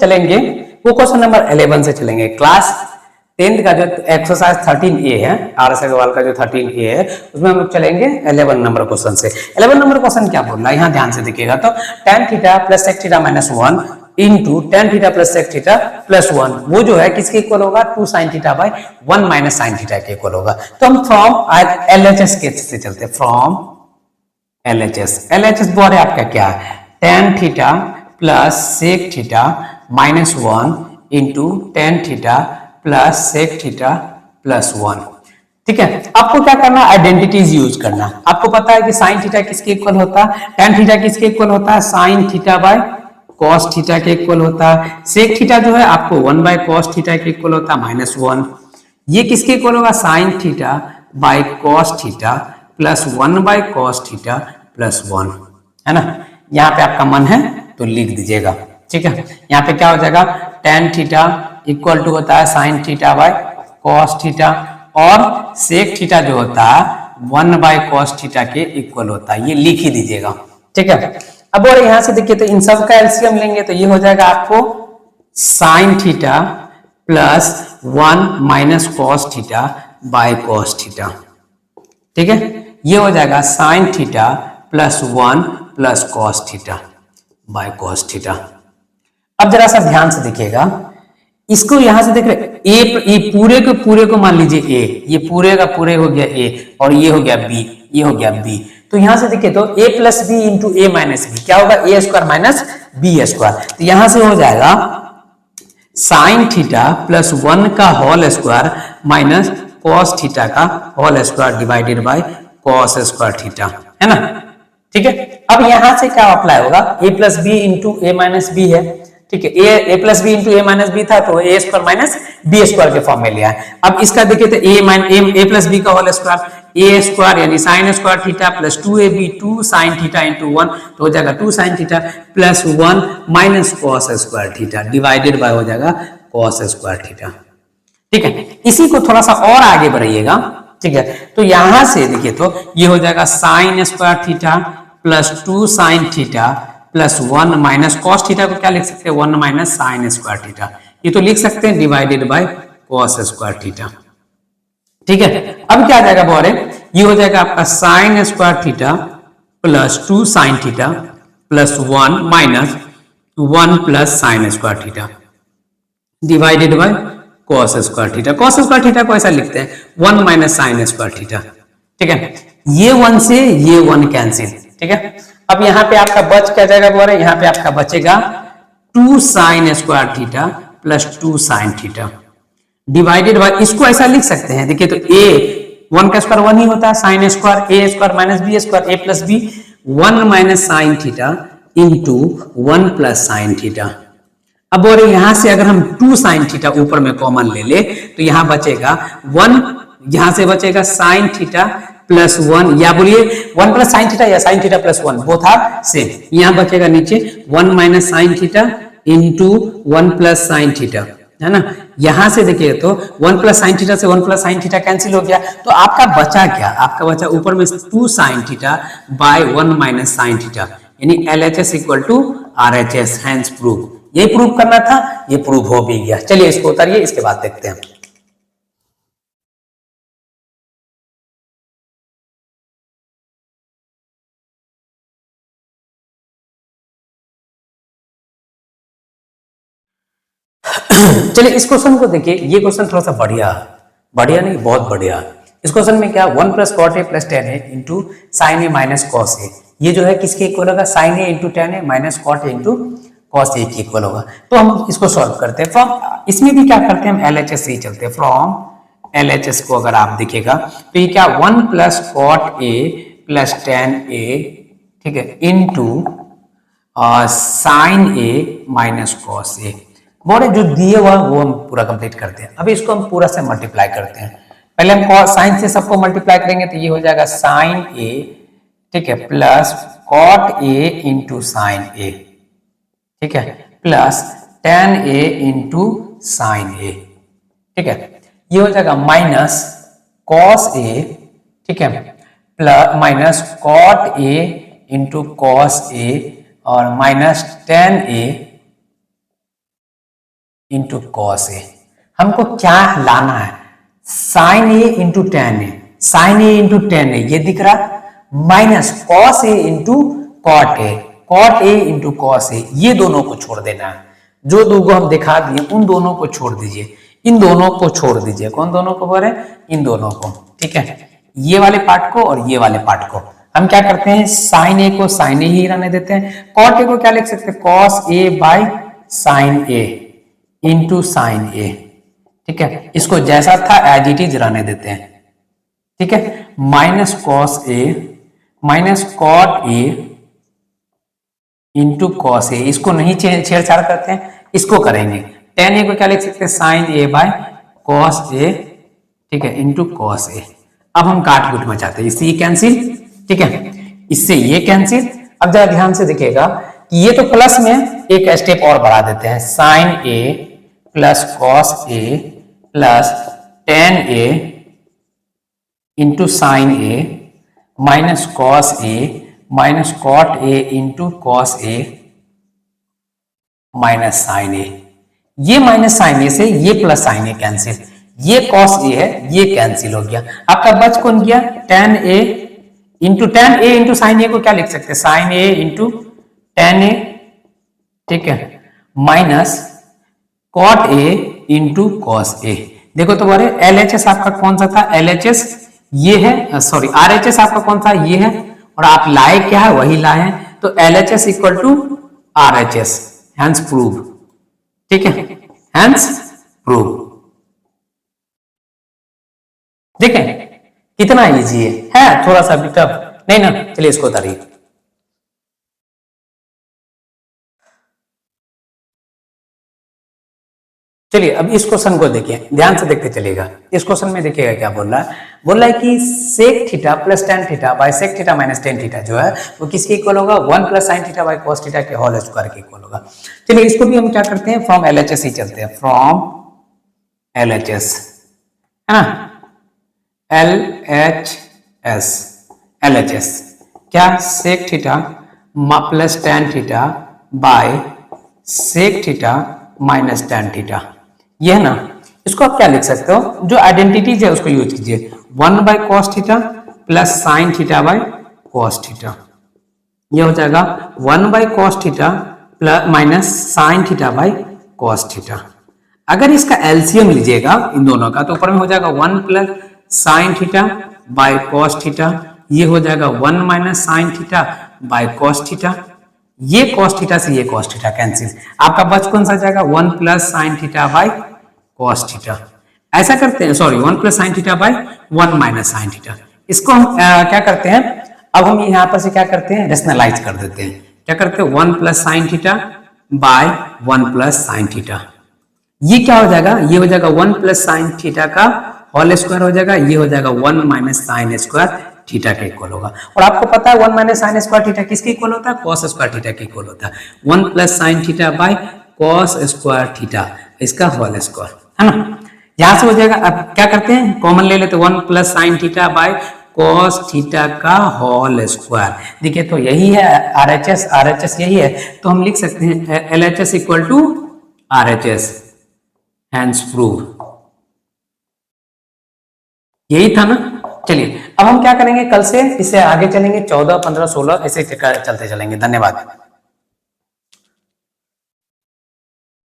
चलेंगे वो question number 11 से चलेंगे। क्लास 10th का जो एक्सरसाइज 13A है, RS अग्रवाल का जो 13A है, उसमें हम लोग चलेंगे 11 नंबर क्वेश्चन से। 11 नंबर क्वेश्चन क्या बोल रहा है, यहाँ ध्यान से देखिएगा तो tan theta plus sec theta minus 1 into tan theta plus sec theta plus 1, वो जो है किसके इक्वल होगा, 2 sin theta by 1 minus sine theta के इक्वल होगा। तो हम फ्रॉम LHS के से चलते हैं, फ्रॉम LHS द्वारा आपका क्या है, tan theta plus sec theta minus 1 into tan theta plus sec theta plus 1। ठीक है, आपको क्या करना, आइडेंटिटीज यूज करना। आपको पता है कि साइन थीटा किसके इक्वल होता है, tan थीटा किसके इक्वल होता है, sine theta by cos theta के इक्वल होता है। sec थीटा जो है आपको 1 बाय cos थीटा के इक्वल होता है माइनस 1। ये किसके इक्वल होगा, sine theta by cos theta plus 1 बाय cos थीटा प्लस 1, है ना। यहाँ पे आपका मन है तो लिख दीजिएगा। ठीक है, यहाँ पे क्या हो जाएगा, tan थीटा इक्वल टू होता है sine theta by cos theta, और sec थीटा जो होता है 1 बाय cos थीटा के इक्वल होता है, ये लिख ही दीजिएगा। ठीक है, अब और यहाँ से देखिए तो इन सब का एलसीएम लेंगे तो ये हो जाएगा आपको sign theta plus 1 minus cos theta by cos theta. ठीक है, ये हो जाएगा sign theta plus 1 plus cos theta by cos theta. अब जरा सा ध्यान से देखिएगा, इसको यहां से देख रहे ए पूरे को मान लीजिए ए, ये पूरे का पूरे हो गया ए, और ये हो गया बी, ये हो गया बी। तो यहां से देखिए तो A plus B into A minus B क्या होगा, ए स्क्वायर माइनस बी स्क्वायर। तो यहां से हो जाएगा साइन थीटा प्लस 1 का whole square minus cos theta का whole square divided by cos square theta, है ना। ठीक है, अब यहां से क्या अप्लाई होगा, a plus B into A minus B है। ठीक है, A plus B into A minus B था तो A square minus B square के फॉर्म में लिया है। अब इसका देखिए तो ए प्लस बी का होल स्क्वायर, ए स्क्वायर यानी sine square theta plus 2ab 2 sine theta into 1 तो हो जाएगा 2 sine theta plus 1 minus cos square theta divided by हो जाएगा cos स्क्वायर थीटा। ठीक है, इसी को थोड़ा सा और आगे बढ़ाइएगा। ठीक है, तो यहां से देखिए तो ये हो जाएगा sign square theta plus 2 sine theta plus 1 minus cos theta को क्या लिख सकते हैं, 1 माइनस साइन स्क्वायर थीटा, ये तो लिख सकते हैं divided by cos square theta. ठीक है, अब क्या आ जाएगा बोरे, ये हो जाएगा आपका sign square theta plus 2 sine theta plus 1 minus 1 plus sign square theta divided by cos square theta. cos square theta को ऐसा लिखते हैं 1 माइनस साइन स्क्वायर थीटा। ठीक है, ये 1 से ये 1 कैंसिल। ठीक है, अब यहाँ पे आपका बच क्या जाएगा बोले, यहाँ पे आपका बचेगा 2 sign square theta plus 2 sine theta divided bye, इसको ऐसा लिख सकते हैं देखिए तो a 1 का स्क्वायर 1 ही होता है, sine square A square minus B square, A plus B 1 minus sine theta into 1 plus sine theta. अब बोले यहां से अगर हम 2 साइन थीटा ऊपर में कॉमन ले ले तो यहां बचेगा 1, यहां से बचेगा साइन थीटा प्लस 1, या बोलिए 1 प्लस साइन थीटा या sine theta plus 1 both are same. यहां बचेगा नीचे 1 minus sine theta into 1 plus sine theta, है ना। यहां से देखिए तो 1 प्लस साइन थीटा से 1 प्लस साइन थीटा कैंसिल हो गया, तो आपका बचा क्या, आपका बचा ऊपर में 2 sine theta by 1 minus sine theta, यानी LHS equal to RHS, hence proved. ये प्रूव करना था, ये प्रूव हो भी गया। चलिए इसको उतारिए, इसके बाद देखते हैं। चलिए इस क्वेश्चन को देखिए, ये क्वेश्चन थोड़ा सा बढ़िया नहीं बहुत बढ़िया। इस क्वेश्चन में क्या 1 plus cot A plus tan A into sine A minus cos A, ये जो है किसके इक्वल होगा, sine A into tan A minus cot A into cos A के इक्वल होगा। तो हम इसको सॉल्व करते हैं फ्रॉम, इसमें भी क्या करते हैं हम LHS से ही चलते हैं। फ्रॉम LHS को अगर आप देखिएगा तो ये क्या 1 plus cot A plus tan A, ठीक है, into sine A minus cos A. बोले जो दिए हुआ वो हम पूरा कंप्लीट करते हैं। अभी इसको हम पूरा से मल्टीप्लाई करते हैं। पहले हम साइन से सबको मल्टीप्लाई करेंगे तो ये हो जाएगा साइन ए, ठीक है, plus cot A into sine A, ठीक है, plus tan A into sine A, ठीक है, ये हो जाएगा माइनस कॉस ए, ठीक है, plus minus cot A into cos A और minus tan A into cos A. हमको क्या लाना है, sine A into tan A, sine A into tan A ये दिख रहा, minus cos A into cot A, cot A into cos A, ये दोनों को छोड़ देना है। जो दो हम दिखा दिए उन दोनों को छोड़ दीजिए, इन दोनों को छोड़ दीजिए। कौन दोनों को बोल रहे हैं, इन दोनों को, ठीक है। ये वाले पार्ट को और ये वाले पार्ट को हम क्या करते हैं, साइन ए को साइन ए ही रहने देते हैं, कॉट ए को क्या लिख सकते हैं, cos A by sine A into sine A, ठीक है। इसको जैसा था एज इट इज रहने देते हैं, ठीक है। Minus cos A minus cot A into cos A, इसको नहीं छेड़छाड़ करते हैं, इसको करेंगे। टेन ए को क्या लिख सकते हैं, sine A by cos A, ठीक है, इंटू कॉस ए। अब हम काट कुट मचाते हैं, इससे ये कैंसिल, ठीक है, इससे ये कैंसिल। अब जरा ध्यान से देखिएगा कि ये तो प्लस में एक स्टेप और बढ़ा देते हैं, sine A plus cos A plus tan A into sine A minus cos A minus cot A into cos A minus sine A. ये माइनस साइन ए से ये प्लस साइन ए कैंसिल, ये cos A है ये cancel हो गया। आपका बच कौन गया, tan A into sine A को क्या लिख सकते हैं, sine A into tan A, ठीक है, minus cot A into cos ए। देखो तो बोले एलएचएस आपका कौन सा था, एलएचएस ये है, सॉरी आरएचएस आपका कौन सा ये है, और आप लाए क्या है वही लाए हैं, तो LHS equal to RHS, hence proved, ठीक है, हैंस प्रूव। देखें कितना इजी है थोड़ा सा भी टफ नहीं ना, चलिए इसको उतारिए। चलिए अब इस क्वेश्चन को देखिए, ध्यान से देखते चलिएगा। इस क्वेश्चन में देखिएगा क्या बोल रहा है, बोल रहा है कि sec theta plus tan theta by sec theta minus tan theta जो है वो किसके इक्वल होगा, 1 plus sine theta by cos theta के होल स्क्वायर के इक्वल होगा। चलिए इसको भी हम क्या करते हैं, फ्रॉम एलएचएस ही चलते हैं, फ्रॉम एलएचएस है ना, एलएचएस क्या, sec theta plus tan theta by sec theta minus tan theta, ये है ना। इसको आप क्या लिख सकते हो, जो आइडेंटिटीज है उसको यूज कीजिए, 1 bye cos theta plus sine theta by cos theta, ये हो जाएगा 1 bye cos theta plus minus sine theta by cos theta. अगर इसका एलसीएम लीजिएगा इन दोनों का तो ऊपर में हो जाएगा 1 plus sine theta by cos theta, ये हो जाएगा 1 minus sine theta by cos theta, ये कॉस थीटा से ये कॉस थीटा कैंसिल, आपका बच कौन सा जाएगा, 1 plus sine theta by cos theta. ऐसा करते हैं, sorry 1 plus sine theta by 1 minus sine theta. इसको हम क्या करते हैं, अब हम यहां पर से क्या करते हैं, रेशनलाइज कर देते हैं। क्या करते हैं, 1 plus sine theta by 1 plus sine theta, ये क्या हो जाएगा, ये हो जाएगा 1 प्लस साइन थीटा का होल स्क्वायर हो जाएगा, ये हो जाएगा 1 माइनस साइन स्क्वायर थीटा के इक्वल होगा। और आपको पता है 1 माइनस साइन स्क्वायर थीटा किसके इक्वल होता है, कॉस स्क्वायर थीटा के इक्वल होता है। 1 plus sine theta by cos square theta, इसका होल स्क्वायर है ना। यहां से हो जाएगा, अब क्या करते हैं, कॉमन ले लेते, 1 plus sine theta by cos theta का होल स्क्वायर। देखिए तो यही है आरएचएस यही है, तो हम लिख सकते हैं LHS equal to RHS, hence proved, यही था ना। चलिए अब हम क्या करेंगे, कल से इससे आगे चलेंगे, 14, 15, 16 ऐसे चलते चलेंगे। धन्यवाद।